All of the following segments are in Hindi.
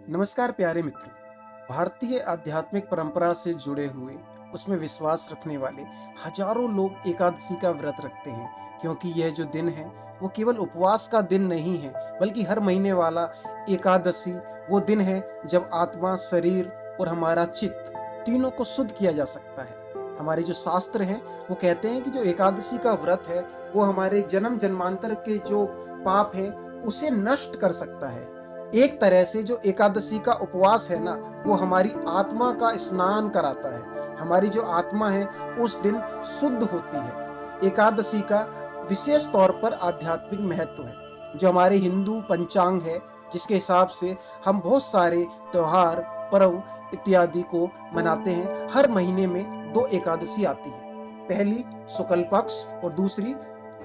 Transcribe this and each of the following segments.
नमस्कार प्यारे मित्रों। भारतीय आध्यात्मिक परंपरा से जुड़े हुए, उसमें विश्वास रखने वाले हजारों लोग एकादशी का व्रत रखते हैं, क्योंकि यह जो दिन है वो केवल उपवास का दिन नहीं है, बल्कि हर महीने वाला एकादशी वो दिन है जब आत्मा, शरीर और हमारा चित्त तीनों को शुद्ध किया जा सकता है। हमारे जो शास्त्र हैं वो कहते हैं कि जो एकादशी का व्रत है वो हमारे जन्म जन्मांतर के जो पाप है उसे नष्ट कर सकता है। एक तरह से जो एकादशी का उपवास है ना, वो हमारी आत्मा का स्नान कराता है। हमारी जो आत्मा है उस दिन शुद्ध होती है। एकादशी का विशेष तौर पर आध्यात्मिक महत्व है। जो हमारे हिंदू पंचांग है, जिसके हिसाब से हम बहुत सारे त्योहार, पर्व इत्यादि को मनाते हैं, हर महीने में दो एकादशी आती है। पहली शुक्ल पक्ष और दूसरी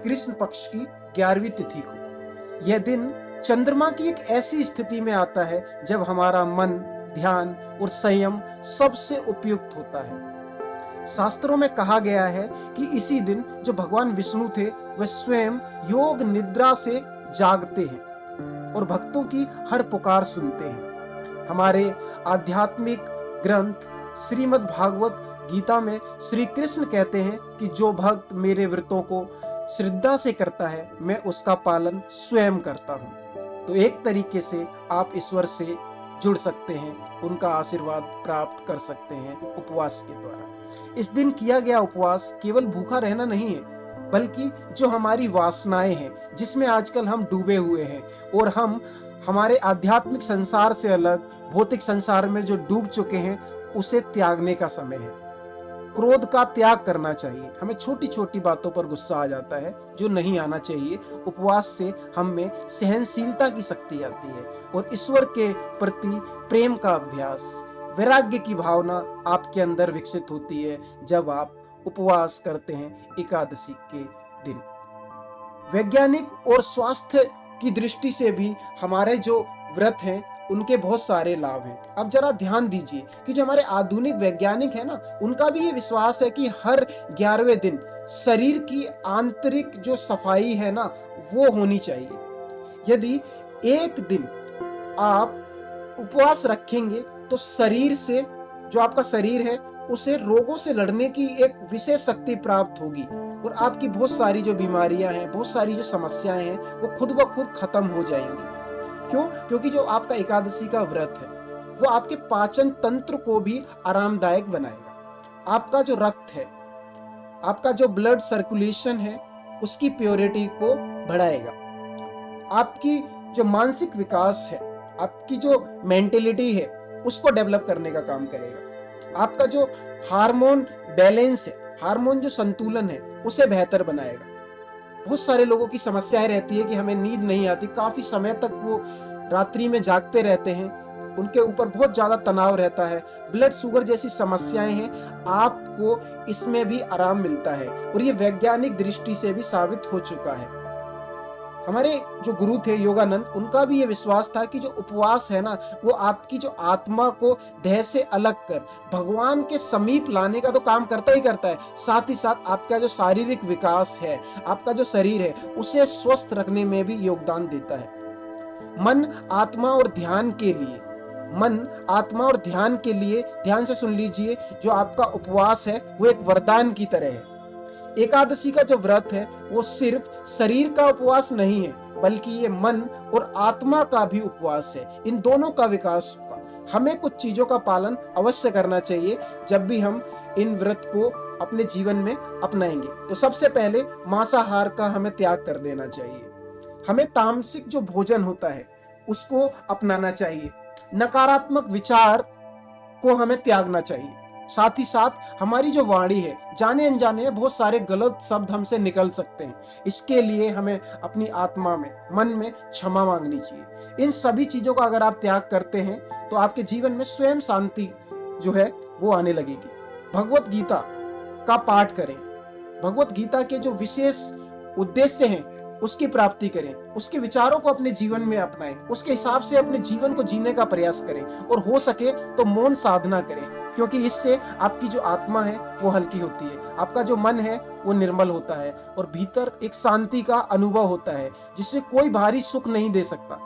कृष्ण पक्ष की 11वीं तिथि को। यह दिन चंद्रमा की एक ऐसी स्थिति में आता है जब हमारा मन, ध्यान और संयम सबसे उपयुक्त होता है। शास्त्रों में कहा गया है कि इसी दिन जो भगवान विष्णु थे वह स्वयं योग निद्रा से जागते हैं और भक्तों की हर पुकार सुनते हैं। हमारे आध्यात्मिक ग्रंथ श्रीमद् भागवत गीता में श्री कृष्ण कहते हैं कि जो भक्त मेरे व्रतों को श्रद्धा से करता है, मैं उसका पालन स्वयं करता हूँ। तो एक तरीके से आप ईश्वर से जुड़ सकते हैं, उनका आशीर्वाद प्राप्त कर सकते हैं उपवास के द्वारा। इस दिन किया गया उपवास केवल भूखा रहना नहीं है, बल्कि जो हमारी वासनाएं हैं, जिसमें आजकल हम डूबे हुए हैं और हम हमारे आध्यात्मिक संसार से अलग भौतिक संसार में जो डूब चुके हैं, उसे त्यागने का समय है। क्रोध का त्याग करना चाहिए। हमें छोटी छोटी बातों पर गुस्सा आ जाता है, जो नहीं आना चाहिए। उपवास से हम में सहनशीलता की शक्ति आती है और ईश्वर के प्रति प्रेम का अभ्यास, वैराग्य की भावना आपके अंदर विकसित होती है जब आप उपवास करते हैं एकादशी के दिन। वैज्ञानिक और स्वास्थ्य की दृष्टि से भी हमारे जो व्रत हैं उनके बहुत सारे लाभ हैं। अब जरा ध्यान दीजिए कि जो हमारे आधुनिक वैज्ञानिक है ना, उनका भी ये विश्वास है कि हर 11वें दिन शरीर की आंतरिक जो सफाई है ना, वो होनी चाहिए। यदि एक दिन आप उपवास रखेंगे तो शरीर से, जो आपका शरीर है, उसे रोगों से लड़ने की एक विशेष शक्ति प्राप्त होगी और आपकी बहुत सारी जो बीमारियां हैं, बहुत सारी जो समस्याएं हैं, वो खुद ब खुद खत्म हो जाएंगी। क्यों? क्योंकि जो आपका एकादशी का व्रत है वो आपके पाचन तंत्र को भी आरामदायक बनाएगा। आपका जो रक्त है, आपका जो ब्लड सर्कुलेशन है, उसकी प्योरिटी को बढ़ाएगा। आपकी जो मानसिक विकास है, आपकी जो मेंटेलिटी है, उसको डेवलप करने का काम करेगा। आपका जो हार्मोन बैलेंस है, हार्मोन जो संतुलन है, उसे बेहतर बनाएगा। बहुत सारे लोगों की समस्याएं रहती है कि हमें नींद नहीं आती, काफी समय तक वो रात्रि में जागते रहते हैं, उनके ऊपर बहुत ज्यादा तनाव रहता है, ब्लड शुगर जैसी समस्याएं हैं। आपको इसमें भी आराम मिलता है और ये वैज्ञानिक दृष्टि से भी साबित हो चुका है। हमारे जो गुरु थे योगानंद, उनका भी ये विश्वास था कि जो उपवास है ना, वो आपकी जो आत्मा को देह से अलग कर भगवान के समीप लाने का तो काम करता ही करता है, साथ ही साथ आपका जो शारीरिक विकास है, आपका जो शरीर है, उसे स्वस्थ रखने में भी योगदान देता है। मन, आत्मा और ध्यान के लिए, मन, आत्मा और ध्यान के लिए, ध्यान से सुन लीजिए, जो आपका उपवास है वो एक वरदान की तरह है। एकादशी का जो व्रत है वो सिर्फ शरीर का उपवास नहीं है, बल्कि ये मन और आत्मा का भी उपवास है। इन दोनों का विकास होगा। हमें कुछ चीजों का पालन अवश्य करना चाहिए जब भी हम इन व्रत को अपने जीवन में अपनाएंगे। तो सबसे पहले मांसाहार का हमें त्याग कर देना चाहिए। हमें तामसिक जो भोजन होता है उसको अपनाना चाहिए। नकारात्मक विचार को हमें त्यागना चाहिए। साथ ही साथ हमारी जो वाणी है, जाने अनजाने में बहुत सारे गलत शब्द हमसे निकल सकते हैं। इसके लिए हमें अपनी आत्मा में, मन में क्षमा मांगनी चाहिए। इन सभी चीजों का अगर आप त्याग करते हैं तो आपके जीवन में स्वयं शांति जो है वो आने लगेगी। भगवत गीता का पाठ करें, भगवत गीता के जो विशेष उद्देश्य हैं उसकी प्राप्ति करें, उसके विचारों को अपने जीवन में अपनाएं, उसके हिसाब से अपने जीवन को जीने का प्रयास करें और हो सके तो मौन साधना करें, क्योंकि इससे आपकी जो आत्मा है वो हल्की होती है, आपका जो मन है वो निर्मल होता है और भीतर एक शांति का अनुभव होता है जिससे कोई बाहरी सुख नहीं दे सकता।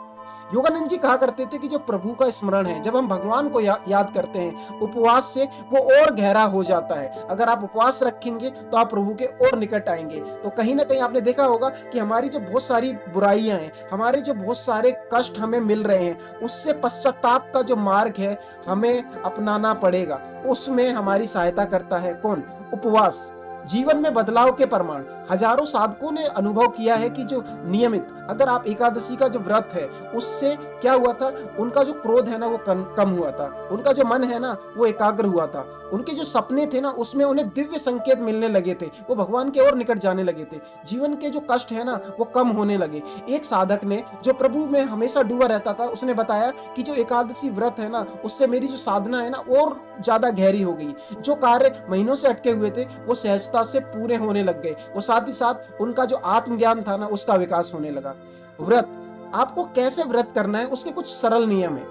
योगानंद जी कहा करते थे कि जो प्रभु का स्मरण है, जब हम भगवान को याद करते हैं उपवास से, वो और गहरा हो जाता है। अगर आप उपवास रखेंगे तो आप प्रभु के और निकट आएंगे। तो कहीं ना कहीं आपने देखा होगा कि हमारी जो बहुत सारी बुराइयां हैं, हमारे जो बहुत सारे कष्ट हमें मिल रहे हैं, उससे पश्चाताप का जो मार्ग है हमें अपनाना पड़ेगा। उसमें हमारी सहायता करता है कौन? उपवास। जीवन में बदलाव के प्रमाण हजारों साधकों ने अनुभव किया है कि जो नियमित, अगर आप एकादशी का जो व्रत है, उससे क्या हुआ था, उनका जो क्रोध है ना वो कम हुआ था, उनका जो मन है ना वो एकाग्र हुआ था, उनके जो सपने थे ना उसमें उन्हें दिव्य संकेत मिलने लगे थे, वो भगवान के और निकट जाने लगे थे, जीवन के जो कष्ट है ना वो कम होने लगे। एक साधक ने जो प्रभु में हमेशा डूबा रहता था, उसने बताया कि जो एकादशी व्रत है ना उससे मेरी जो साधना है ना और ज्यादा गहरी हो गई। जो कार्य महीनों से अटके हुए थे वो सहजता से पूरे होने लग गए। वो साथ ही साथ उनका जो आत्मज्ञान था ना उसका विकास होने लगा। व्रत, आपको कैसे व्रत करना है उसके कुछ सरल नियम है।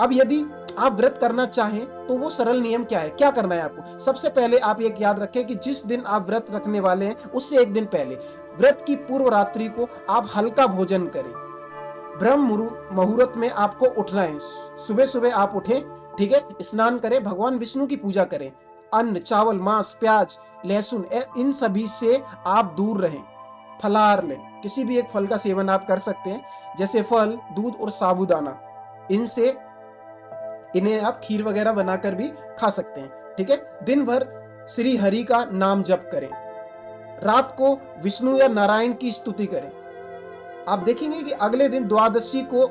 अब यदि आप व्रत करना चाहें तो वो सरल नियम क्या है, क्या करना है आपको? सबसे पहले आप एक याद रखें कि जिस दिन आप व्रत रखने वाले हैं उससे एक दिन पहले, व्रत की पूर्व रात्रि को आप हल्का भोजन करें। ब्रह्म मुहूर्त में आपको उठना है, सुबह सुबह आप उठें, ठीक है, स्नान करें, भगवान विष्णु की पूजा करें। अन्न, चावल, मांस, प्याज, लहसुन, इन सभी से आप दूर रहें। फलाहार लें, किसी भी एक फल का सेवन आप कर सकते हैं, जैसे फल, दूध और साबूदाना। इन्हें आप खीर वगैरह बनाकर भी खा सकते हैं, ठीक है। दिन भर श्री हरि का नाम जप करें। रात को विष्णु या नारायण की स्तुति करें। आप देखेंगे कि अगले दिन द्वादशी को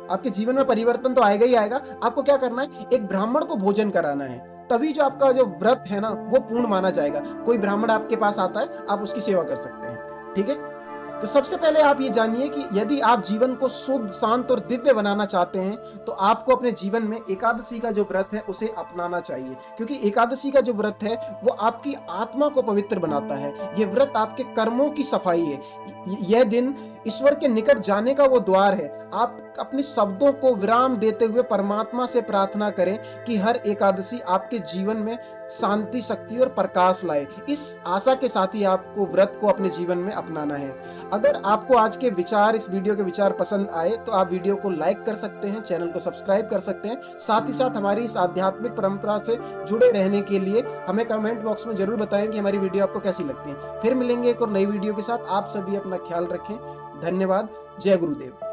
आपके जीवन में परिवर्तन तो आएगा ही आएगा। आपको क्या करना है, एक ब्राह्मण को भोजन कराना है, तभी जो आपका जो व्रत है ना वो पूर्ण माना जाएगा। कोई ब्राह्मण आपके पास आता है, आप उसकी सेवा कर सकते हैं, ठीक है। तो सबसे पहले आप ये जानिए कि यदि आप जीवन को शुद्ध, शांत और दिव्य बनाना चाहते हैं तो आपको अपने जीवन में एकादशी का जो व्रत है उसे अपनाना चाहिए, क्योंकि एकादशी का जो व्रत है वो आपकी आत्मा को पवित्र बनाता है। ये व्रत आपके कर्मों की सफाई है। यह दिन ईश्वर के निकट जाने का वो द्वार है। आप अपने शब्दों को विराम देते हुए परमात्मा से प्रार्थना करें कि हर एकादशी आपके जीवन में शांति, शक्ति और प्रकाश लाए। इस आशा के साथ ही आपको व्रत को अपने जीवन में अपनाना है। अगर आपको आज के विचार, इस वीडियो के विचार पसंद आए तो आप वीडियो को लाइक कर सकते हैं, चैनल को सब्सक्राइब कर सकते हैं। साथ ही साथ हमारी इस आध्यात्मिक परंपरा से जुड़े रहने के लिए हमें कमेंट बॉक्स में जरूर बताएं कि हमारी वीडियो आपको कैसी लगती है। फिर मिलेंगे एक और नई वीडियो के साथ। आप सभी अपना ख्याल रखें। धन्यवाद। जय गुरुदेव।